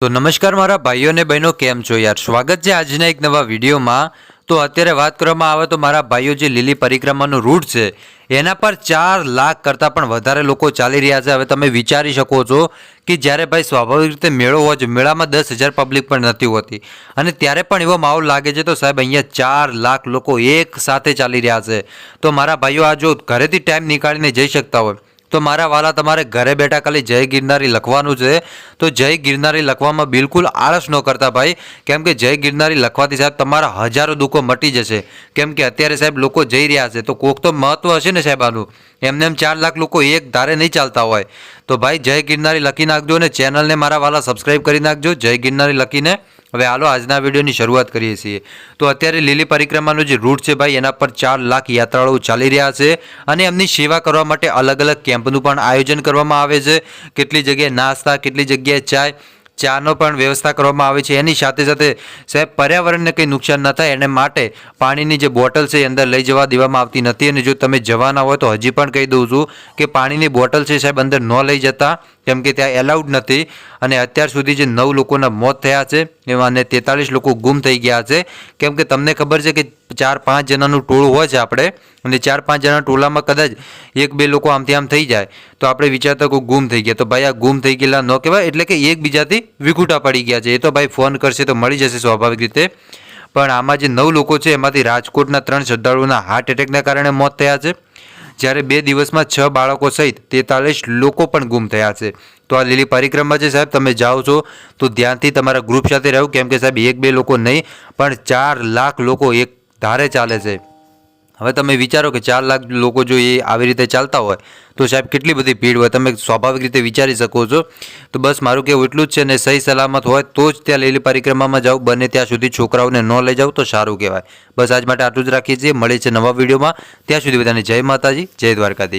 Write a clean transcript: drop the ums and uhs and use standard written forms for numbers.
તો નમસ્કાર મારા ભાઈઓ અને બહેનો, કેમ છો યાર? સ્વાગત છે આજના એક નવા વિડીયોમાં। તો અત્યારે વાત કરવામાં આવે તો મારા ભાઈઓ જે લીલી પરિક્રમાનો રૂટ છે એના પર 4 લાખ કરતાં પણ વધારે લોકો ચાલી રહ્યા છે। હવે તમે વિચારી શકો છો કે જ્યારે ભાઈ સ્વાભાવિક રીતે મેળો હોય છે, મેળામાં 10,000 પબ્લિક પણ નથી હોતી અને ત્યારે પણ એવો માહોલ લાગે છે, તો સાહેબ અહીંયા 4 લાખ લોકો એક સાથે ચાલી રહ્યા છે। તો મારા ભાઈઓ, આ જો ઘરેથી ટાઈમ નીકાળીને જઈ શકતા હોય તો મારા વાલા તમારે ઘરે બેઠા ખાલી જય ગિરનારી લખવાનું છે। તો જય ગિરનારી લખવામાં બિલકુલ આળસ ન કરતા ભાઈ, કેમ કે જય ગિરનારી લખવાથી સાહેબ તમારા હજારો દુઃખો મટી જશે। કેમ કે અત્યારે સાહેબ લોકો જઈ રહ્યા છે, તો કોક તો મહત્વ હશે ને સાહેબ આનું। એમને 4 લાખ લોકો એક ધારે નહીં ચાલતા હોય, તો ભાઈ જય ગિરનારી લખી નાખજો અને ચેનલને મારા વાલા સબસ્ક્રાઈબ કરી નાખજો જય ગિરનારી લખીને। હવે હાલો આજના વિડીયોની શરૂઆત કરીએ છીએ। તો અત્યારે લીલી પરિક્રમાનો જે રૂટ છે ભાઈ, એના પર 4 લાખ યાત્રાળુઓ ચાલી રહ્યા છે અને એમની સેવા કરવા માટે અલગ અલગ કેમ્પનું પણ આયોજન કરવામાં આવે છે। કેટલી જગ્યાએ નાસ્તા, કેટલી જગ્યાએ ચાનો પણ વ્યવસ્થા કરવામાં આવે છે। એની સાથે સાથે સાહેબ પર્યાવરણને કંઈ નુકસાન ન થાય એને માટે પાણીની જે બોટલ છે એ અંદર લઈ જવા દેવામાં આવતી નથી। અને જો તમે જવાના હોય તો હજી પણ કહી દઉં છું કે પાણીની બોટલ છે સાહેબ અંદર ન લઈ જતા, કેમ કે ત્યાં એલાઉડ નથી। અને અત્યાર સુધી જે 9 લોકોના મોત થયા છે એમાં 43 લોકો ગુમ થઈ ગયા છે। કેમ કે તમને ખબર છે કે 4-5 જણાનું ટોળું હોય છે આપણે, અને 4-5 જણા ટોળામાં કદાચ 1-2 લોકો આમથી આમ થઈ જાય તો આપણે વિચારતા કોઈ ગુમ થઈ ગયા, તો ભાઈ આ ગુમ થઈ ગયેલા ન કહેવાય, એટલે કે એકબીજાથી વિખૂટા પડી ગયા છે। એ તો ભાઈ ફોન કરશે તો મળી જશે સ્વાભાવિક રીતે, પણ આમાં જે 9 લોકો છે એમાંથી રાજકોટના 3 શ્રદ્ધાળુઓના હાર્ટ એટેકના કારણે મોત થયા છે, જ્યારે 2 દિવસમાં 6 બાળકો સહિત 43 લોકો પણ ગુમ થયા છે। તો આ લીલી પરિક્રમા છે સાહેબ, તમે જાઓ છો તો ધ્યાનથી તમારા ગ્રુપ સાથે રહો, કેમ કે સાહેબ 1-2 લોકો નહીં પણ 4 લાખ લોકો એક ધારે ચાલે છે। હવે તમે વિચારો કે 4 લાખ લોકો જો એ આવી રીતે ચાલતા હોય તો સાહેબ કેટલી બધી ભીડ હોય, તમે સ્વાભાવિક રીતે વિચારી શકો છો। તો બસ મારું કહેવું એટલું જ છે, ને સહી સલામત હોય તો જ ત્યાં લીલી પરિક્રમામાં જાઓ, બને ત્યાં સુધી છોકરાઓને ન લઈ જાઓ તો સારું કહેવાય। બસ આજ માટે આટલું જ રાખીએ છીએ, મળીએ છીએ નવા વિડીયોમાં। ત્યાં સુધી બધાને જય માતાજી, જય દ્વારકાધીશ।